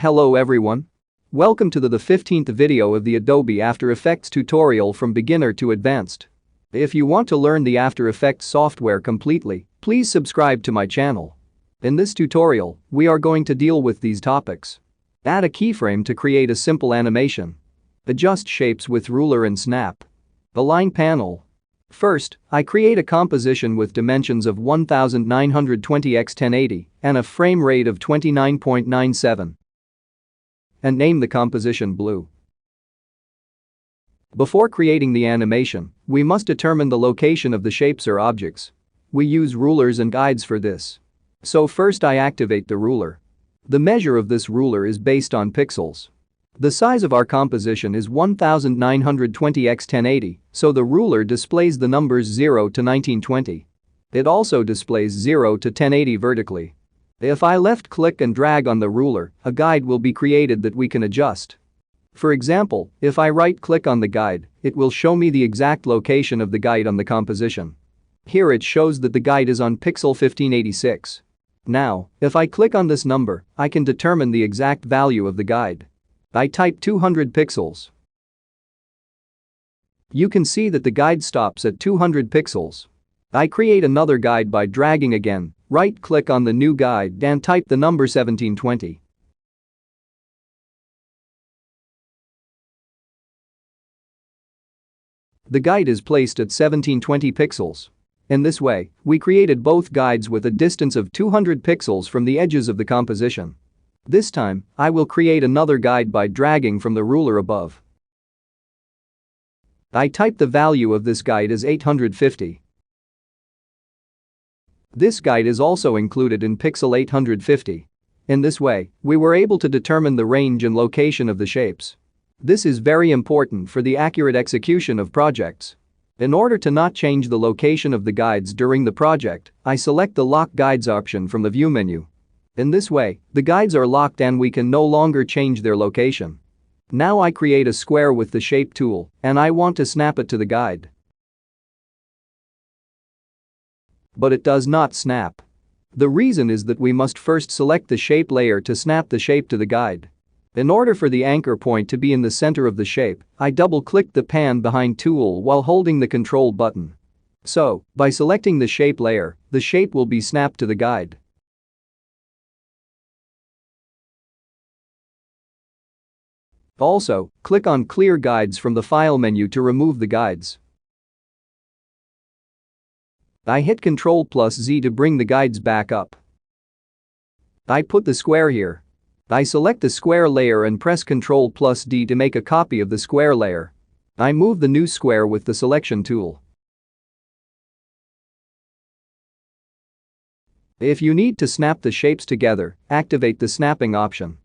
Hello everyone. Welcome to the 15th video of the Adobe After Effects tutorial from beginner to advanced. If you want to learn the After Effects software completely, please subscribe to my channel. In this tutorial, we are going to deal with these topics. Add a keyframe to create a simple animation. Adjust shapes with ruler and snap. Align panel. First, I create a composition with dimensions of 1920 x 1080 and a frame rate of 29.97. And name the composition blue. Before creating the animation, we must determine the location of the shapes or objects. We use rulers and guides for this. So first I activate the ruler. The measure of this ruler is based on pixels. The size of our composition is 1920 x 1080, so the ruler displays the numbers 0 to 1920. It also displays 0 to 1080 vertically. If I left-click and drag on the ruler, a guide will be created that we can adjust. For example, if I right-click on the guide, it will show me the exact location of the guide on the composition. Here it shows that the guide is on pixel 1586. Now, if I click on this number, I can determine the exact value of the guide. I type 200 pixels. You can see that the guide stops at 200 pixels. I create another guide by dragging again, right-click on the new guide and type the number 1720. The guide is placed at 1720 pixels. In this way, we created both guides with a distance of 200 pixels from the edges of the composition. This time, I will create another guide by dragging from the ruler above. I type the value of this guide as 850. This guide is also included in pixel 850. In this way, we were able to determine the range and location of the shapes. This is very important for the accurate execution of projects. In order to not change the location of the guides during the project, I select the Lock Guides option from the View menu. In this way, the guides are locked and we can no longer change their location. Now I create a square with the Shape tool and I want to snap it to the guide. But it does not snap. The reason is that we must first select the shape layer to snap the shape to the guide. In order for the anchor point to be in the center of the shape, I double-click the pan behind tool while holding the Control button. So, by selecting the shape layer, the shape will be snapped to the guide. Also, click on Clear Guides from the File menu to remove the guides. I hit Ctrl+Z to bring the guides back up. I put the square here. I select the square layer and press Ctrl+D to make a copy of the square layer. I move the new square with the Selection tool. If you need to snap the shapes together, activate the snapping option.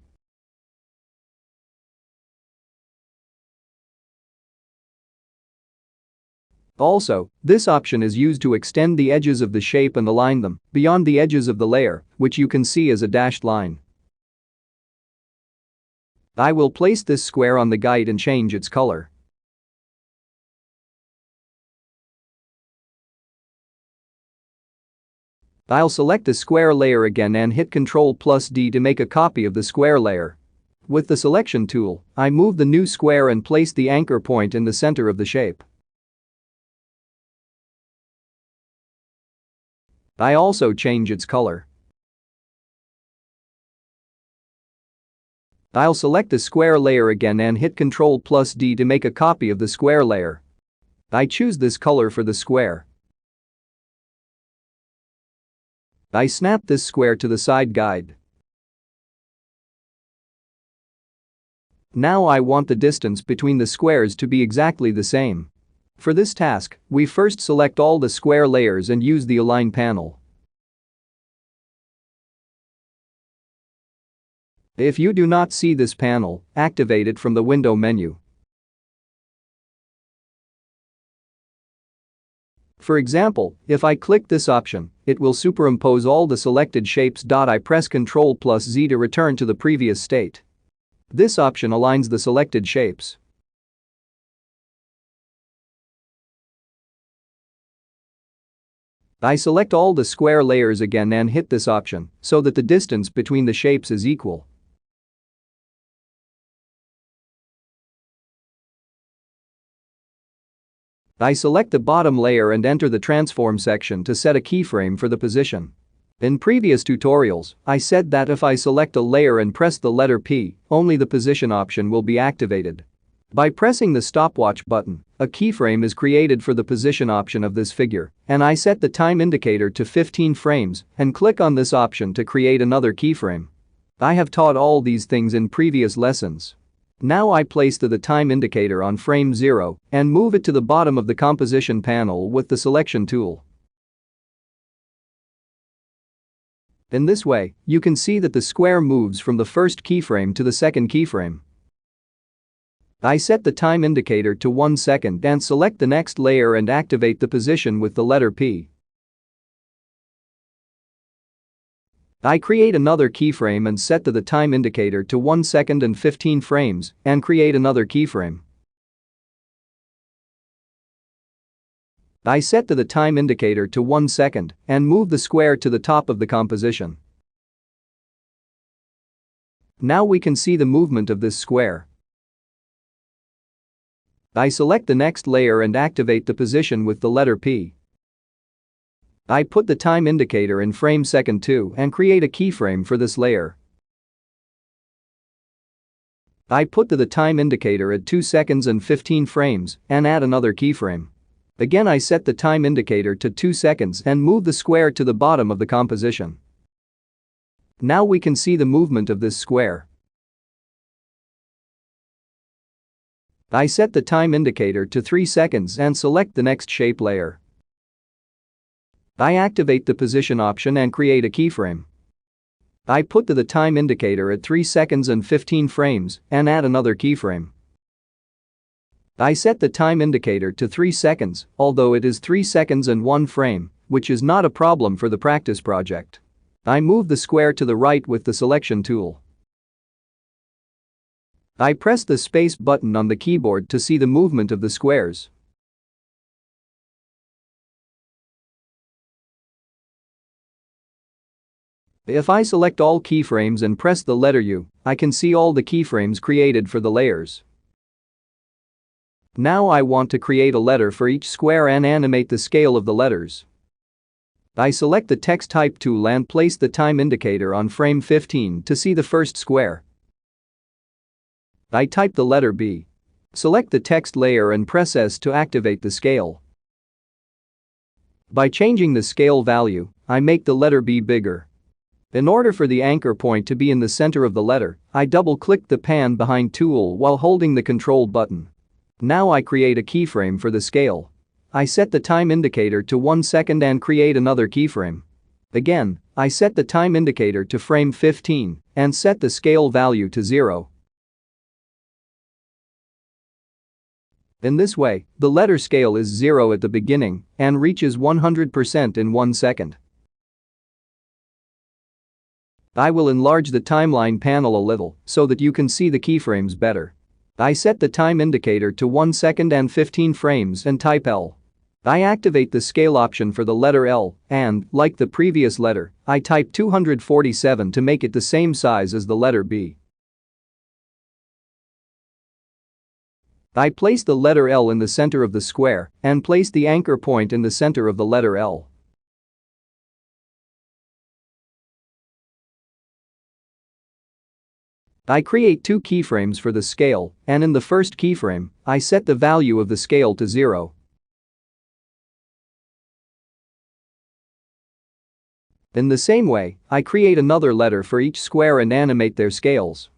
Also, this option is used to extend the edges of the shape and align them beyond the edges of the layer, which you can see as a dashed line. I will place this square on the guide and change its color. I'll select the square layer again and hit Ctrl+D to make a copy of the square layer. With the Selection tool, I move the new square and place the anchor point in the center of the shape. I also change its color. I'll select the square layer again and hit Ctrl+D to make a copy of the square layer. I choose this color for the square. I snap this square to the side guide. Now I want the distance between the squares to be exactly the same. For this task, we first select all the square layers and use the Align panel. If you do not see this panel, activate it from the Window menu. For example, if I click this option, it will superimpose all the selected shapes. I press Ctrl+Z to return to the previous state. This option aligns the selected shapes. I select all the square layers again and hit this option so that the distance between the shapes is equal. I select the bottom layer and enter the transform section to set a keyframe for the position. In previous tutorials, I said that if I select a layer and press the letter P, only the position option will be activated. By pressing the stopwatch button, a keyframe is created for the position option of this figure, and I set the time indicator to 15 frames and click on this option to create another keyframe. I have taught all these things in previous lessons. Now I place the time indicator on frame 0 and move it to the bottom of the composition panel with the selection tool. In this way, you can see that the square moves from the first keyframe to the second keyframe. I set the time indicator to 1 second and select the next layer and activate the position with the letter P. I create another keyframe and set the time indicator to 1 second and 15 frames and create another keyframe. I set the time indicator to 1 second and move the square to the top of the composition. Now we can see the movement of this square. I select the next layer and activate the position with the letter P. I put the time indicator in frame second 2 and create a keyframe for this layer. I put the time indicator at 2 seconds and 15 frames and add another keyframe. Again I set the time indicator to 2 seconds and move the square to the bottom of the composition. Now we can see the movement of this square. I set the time indicator to 3 seconds and select the next shape layer. I activate the position option and create a keyframe. I put the time indicator at 3 seconds and 15 frames and add another keyframe. I set the time indicator to 3 seconds, although it is 3 seconds and 1 frame, which is not a problem for the practice project. I move the square to the right with the selection tool. I press the space button on the keyboard to see the movement of the squares. If I select all keyframes and press the letter U, I can see all the keyframes created for the layers. Now I want to create a letter for each square and animate the scale of the letters. I select the text type tool and place the time indicator on frame 15 to see the first square. I type the letter B. Select the text layer and press S to activate the scale. By changing the scale value, I make the letter B bigger. In order for the anchor point to be in the center of the letter, I double-click the pan behind tool while holding the control button. Now I create a keyframe for the scale. I set the time indicator to 1 second and create another keyframe. Again, I set the time indicator to frame 15 and set the scale value to 0. In this way, the letter scale is 0 at the beginning and reaches 100% in 1 second. I will enlarge the timeline panel a little so that you can see the keyframes better. I set the time indicator to 1 second and 15 frames and type L. I activate the scale option for the letter L and, like the previous letter, I type 247 to make it the same size as the letter B. I place the letter L in the center of the square and place the anchor point in the center of the letter L. I create 2 keyframes for the scale, and in the first keyframe, I set the value of the scale to 0. In the same way, I create another letter for each square and animate their scales.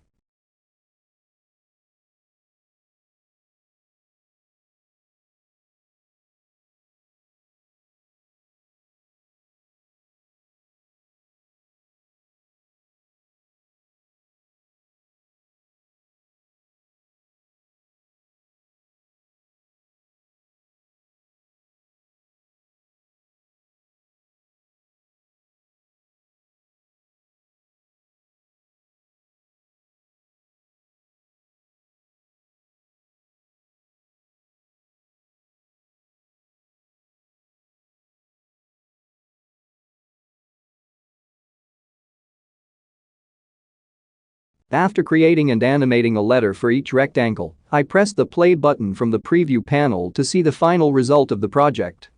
After creating and animating a letter for each rectangle, I press the play button from the preview panel to see the final result of the project.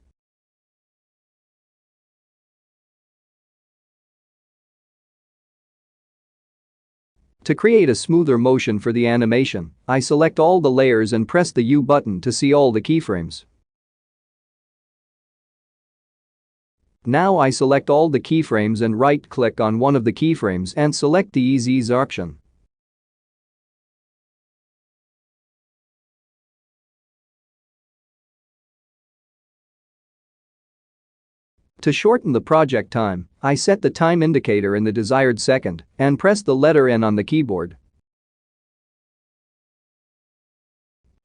To create a smoother motion for the animation, I select all the layers and press the U button to see all the keyframes. Now I select all the keyframes and right-click on one of the keyframes and select the Ease option. To shorten the project time, I set the time indicator in the desired second and press the letter N on the keyboard.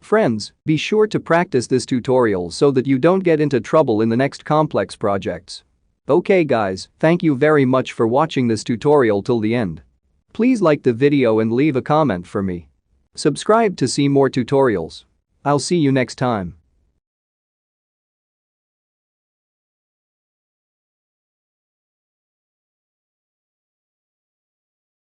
Friends, be sure to practice this tutorial so that you don't get into trouble in the next complex projects. Okay guys, thank you very much for watching this tutorial till the end. Please like the video and leave a comment for me. Subscribe to see more tutorials. I'll see you next time.